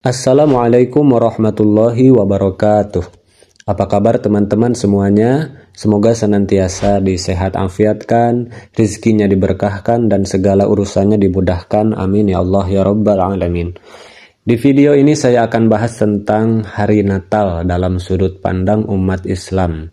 Assalamualaikum warahmatullahi wabarakatuh. Apa kabar teman-teman semuanya? Semoga senantiasa disehat afiatkan, rizkinya diberkahkan, dan segala urusannya dimudahkan. Amin ya Allah ya Rabbal Alamin. Di video ini saya akan bahas tentang hari Natal dalam sudut pandang umat Islam.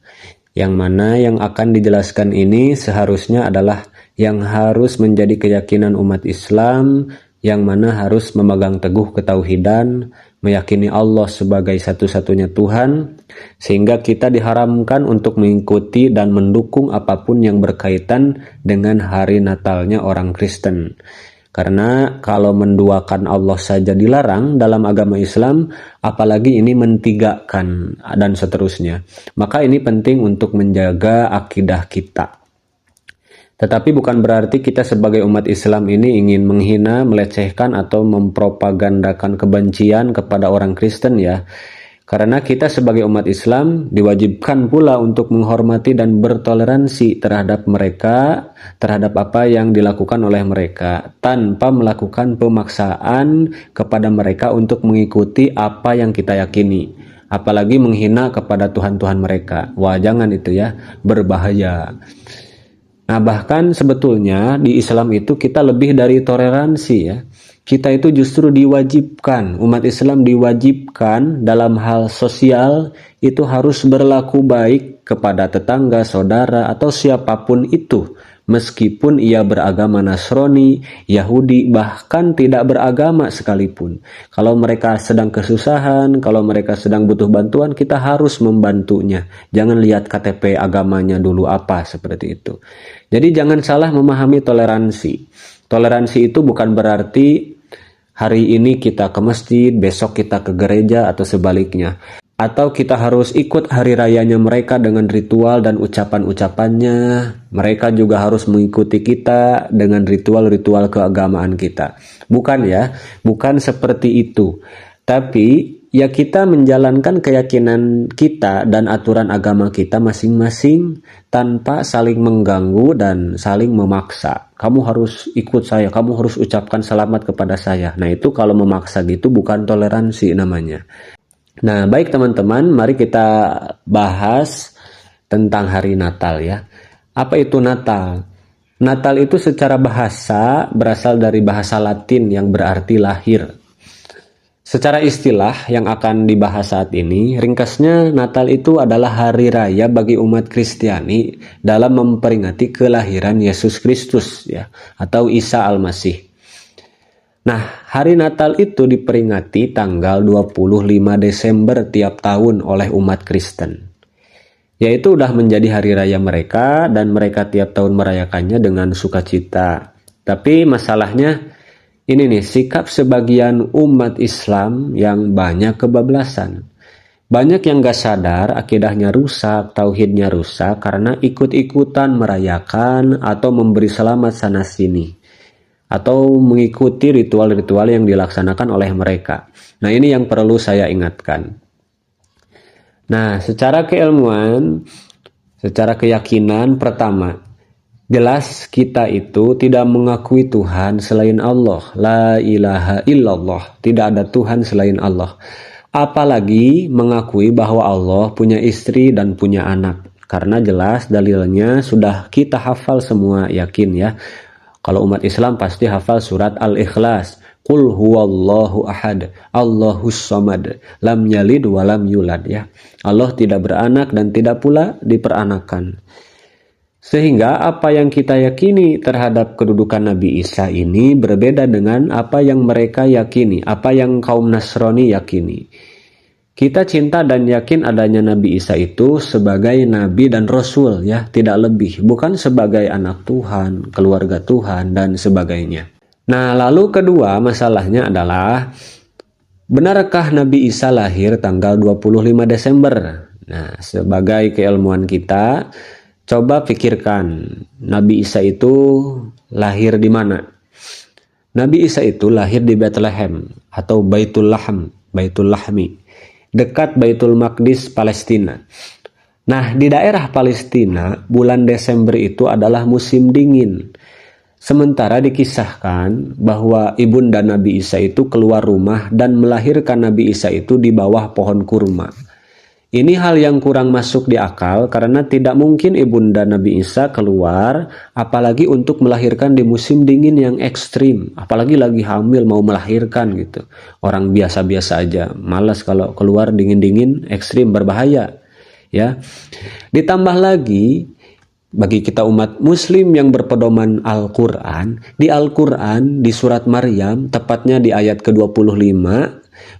Yang mana yang akan dijelaskan ini seharusnya adalah yang harus menjadi keyakinan umat Islam, yang mana harus memegang teguh ketauhidan, meyakini Allah sebagai satu-satunya Tuhan, sehingga kita diharamkan untuk mengikuti dan mendukung apapun yang berkaitan dengan hari Natalnya orang Kristen. Karena kalau menduakan Allah saja dilarang dalam agama Islam, apalagi ini mentigakan dan seterusnya. Maka ini penting untuk menjaga akidah kita. Tetapi bukan berarti kita sebagai umat Islam ini ingin menghina, melecehkan, atau mempropagandakan kebencian kepada orang Kristen ya. Karena kita sebagai umat Islam diwajibkan pula untuk menghormati dan bertoleransi terhadap mereka, terhadap apa yang dilakukan oleh mereka, tanpa melakukan pemaksaan kepada mereka untuk mengikuti apa yang kita yakini. Apalagi menghina kepada Tuhan-Tuhan mereka. Wah, jangan itu ya, berbahaya. Nah, bahkan sebetulnya di Islam itu kita lebih dari toleransi ya. Kita itu justru diwajibkan, umat Islam diwajibkan dalam hal sosial itu harus berlaku baik kepada tetangga, saudara, atau siapapun itu. Meskipun ia beragama Nasrani, Yahudi, bahkan tidak beragama sekalipun. Kalau mereka sedang kesusahan, kalau mereka sedang butuh bantuan, kita harus membantunya. Jangan lihat KTP agamanya dulu apa, seperti itu. Jadi jangan salah memahami toleransi. Toleransi itu bukan berarti hari ini kita ke masjid, besok kita ke gereja, atau sebaliknya. Atau kita harus ikut hari rayanya mereka dengan ritual dan ucapan-ucapannya. Mereka juga harus mengikuti kita dengan ritual-ritual keagamaan kita. Bukan ya, bukan seperti itu. Tapi ya kita menjalankan keyakinan kita dan aturan agama kita masing-masing tanpa saling mengganggu dan saling memaksa. Kamu harus ikut saya, kamu harus ucapkan selamat kepada saya. Nah itu kalau memaksa gitu bukan toleransi namanya. Nah, baik teman-teman, mari kita bahas tentang hari Natal ya. Apa itu Natal? Natal itu secara bahasa berasal dari bahasa Latin yang berarti lahir. Secara istilah yang akan dibahas saat ini, ringkasnya Natal itu adalah hari raya bagi umat Kristiani dalam memperingati kelahiran Yesus Kristus ya, atau Isa Al-Masih. Nah, hari Natal itu diperingati tanggal 25 Desember tiap tahun oleh umat Kristen. Yaitu udah menjadi hari raya mereka dan mereka tiap tahun merayakannya dengan sukacita. Tapi masalahnya ini nih, sikap sebagian umat Islam yang banyak kebablasan. Banyak yang gak sadar akidahnya rusak, tauhidnya rusak karena ikut-ikutan merayakan atau memberi selamat sana-sini. Atau mengikuti ritual-ritual yang dilaksanakan oleh mereka. Nah, ini yang perlu saya ingatkan. Nah, secara keilmuan, secara keyakinan, pertama, jelas kita itu tidak mengakui Tuhan selain Allah. La ilaha illallah, tidak ada Tuhan selain Allah. Apalagi mengakui bahwa Allah punya istri dan punya anak. Karena jelas dalilnya sudah kita hafal semua, yakin ya. Kalau umat Islam pasti hafal surat Al-Ikhlas. Qul huwallahu ahad, Allahus samad, lam yalid wa lam yulad ya. Allah tidak beranak dan tidak pula diperanakan. Sehingga apa yang kita yakini terhadap kedudukan Nabi Isa ini berbeda dengan apa yang mereka yakini, apa yang kaum Nasrani yakini. Kita cinta dan yakin adanya Nabi Isa itu sebagai Nabi dan Rasul ya, tidak lebih. Bukan sebagai anak Tuhan, keluarga Tuhan, dan sebagainya. Nah, lalu kedua masalahnya adalah, benarkah Nabi Isa lahir tanggal 25 Desember? Nah, sebagai keilmuan kita, coba pikirkan, Nabi Isa itu lahir di mana? Nabi Isa itu lahir di Bethlehem atau Baitul Lahm, Baitul Lahmi, dekat Baitul Maqdis, Palestina. Nah, di daerah Palestina, bulan Desember itu adalah musim dingin. Sementara dikisahkan bahwa ibunda Nabi Isa itu keluar rumah dan melahirkan Nabi Isa itu di bawah pohon kurma. Ini hal yang kurang masuk di akal karena tidak mungkin ibunda Nabi Isa keluar apalagi untuk melahirkan di musim dingin yang ekstrim, apalagi lagi hamil mau melahirkan gitu. Orang biasa-biasa aja malas kalau keluar dingin-dingin ekstrim, berbahaya ya. Ditambah lagi bagi kita umat muslim yang berpedoman Al-Quran, di Al-Quran di surat Maryam tepatnya di ayat ke-25,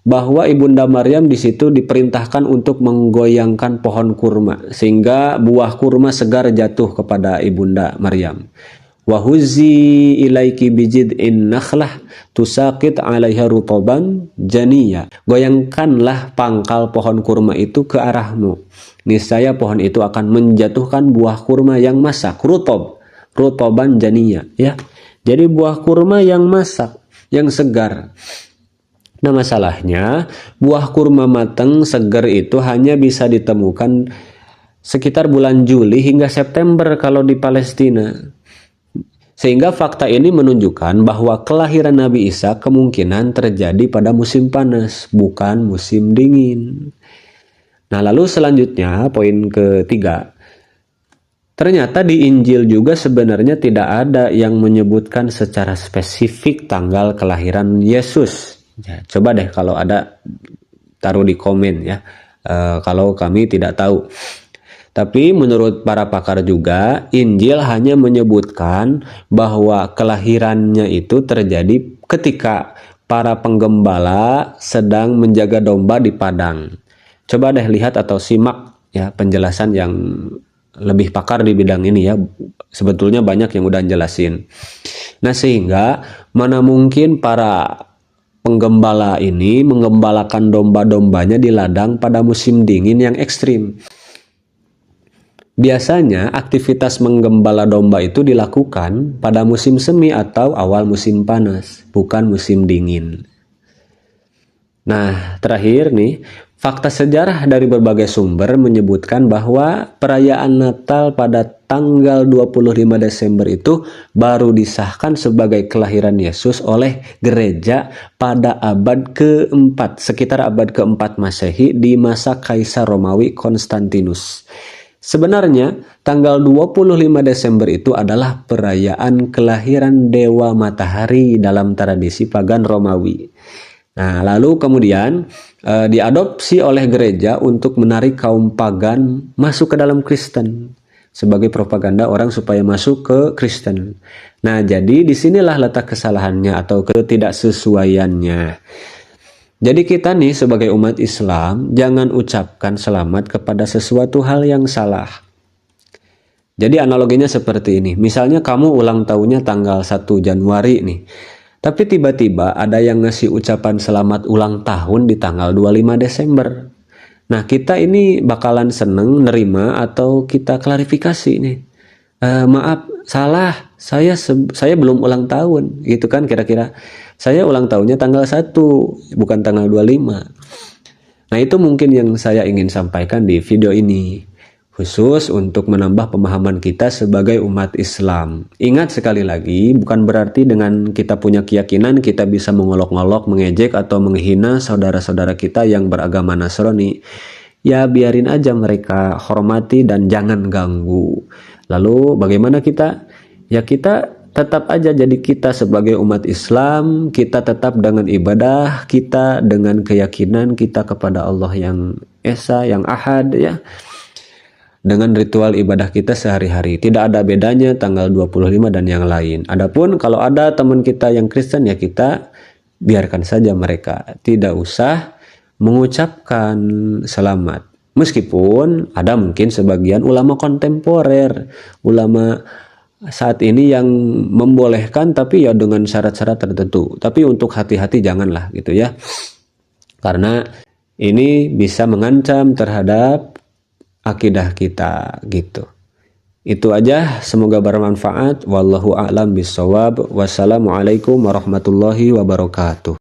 bahwa ibunda Maryam di situ diperintahkan untuk menggoyangkan pohon kurma sehingga buah kurma segar jatuh kepada ibunda Maryam. Wahuzi ilaiki bijid'in nakhlah tusaqit 'alaiha rutaban janiya. Goyangkanlah pangkal pohon kurma itu ke arahmu. Niscaya pohon itu akan menjatuhkan buah kurma yang masak, rutoban janiya ya. Jadi buah kurma yang masak, yang segar. Nah masalahnya buah kurma matang segar itu hanya bisa ditemukan sekitar bulan Juli hingga September kalau di Palestina. Sehingga fakta ini menunjukkan bahwa kelahiran Nabi Isa kemungkinan terjadi pada musim panas, bukan musim dingin. Nah lalu selanjutnya poin ketiga. Ternyata di Injil juga sebenarnya tidak ada yang menyebutkan secara spesifik tanggal kelahiran Yesus. Ya, coba deh kalau ada taruh di komen ya, kalau kami tidak tahu. Tapi menurut para pakar juga Injil hanya menyebutkan bahwa kelahirannya itu terjadi ketika para penggembala sedang menjaga domba di padang. Coba deh lihat atau simak ya penjelasan yang lebih pakar di bidang ini ya. Sebetulnya banyak yang udah jelasin. Nah sehingga mana mungkin para penggembala ini menggembalakan domba-dombanya di ladang pada musim dingin yang ekstrim. Biasanya aktivitas menggembala domba itu dilakukan pada musim semi atau awal musim panas, bukan musim dingin. Nah, terakhir nih, fakta sejarah dari berbagai sumber menyebutkan bahwa perayaan Natal pada tanggal 25 Desember itu baru disahkan sebagai kelahiran Yesus oleh gereja pada abad ke-4, sekitar abad ke-4 Masehi di masa Kaisar Romawi Konstantinus. Sebenarnya tanggal 25 Desember itu adalah perayaan kelahiran Dewa Matahari dalam tradisi pagan Romawi. Nah, lalu kemudian diadopsi oleh gereja untuk menarik kaum pagan masuk ke dalam Kristen sebagai propaganda orang supaya masuk ke Kristen. Nah, jadi disinilah letak kesalahannya atau ketidaksesuaiannya. Jadi kita nih sebagai umat Islam jangan ucapkan selamat kepada sesuatu hal yang salah. Jadi analoginya seperti ini. Misalnya kamu ulang tahunnya tanggal 1 Januari nih. Tapi tiba-tiba ada yang ngasih ucapan selamat ulang tahun di tanggal 25 Desember. Nah kita ini bakalan seneng nerima atau kita klarifikasi nih. Maaf, salah, saya belum ulang tahun gitu kan kira-kira. Saya ulang tahunnya tanggal 1 bukan tanggal 25. Nah itu mungkin yang saya ingin sampaikan di video ini, khusus untuk menambah pemahaman kita sebagai umat Islam. Ingat sekali lagi, bukan berarti dengan kita punya keyakinan kita bisa mengolok-olok, mengejek atau menghina saudara-saudara kita yang beragama Nasrani. Ya biarin aja mereka, hormati dan jangan ganggu. Lalu bagaimana kita? Ya kita tetap aja jadi kita sebagai umat Islam, kita tetap dengan ibadah kita, dengan keyakinan kita kepada Allah yang Esa, yang Ahad ya. Dengan ritual ibadah kita sehari-hari. Tidak ada bedanya tanggal 25 dan yang lain. Adapun kalau ada teman kita yang Kristen ya kita biarkan saja mereka. Tidak usah mengucapkan selamat. Meskipun ada mungkin sebagian ulama kontemporer, ulama saat ini yang membolehkan tapi ya dengan syarat-syarat tertentu. Tapi untuk hati-hati janganlah gitu ya. Karena ini bisa mengancam terhadap akidah kita gitu. Itu aja, semoga bermanfaat. Wallahu a'lam bishawab. Wassalamualaikum warahmatullahi wabarakatuh.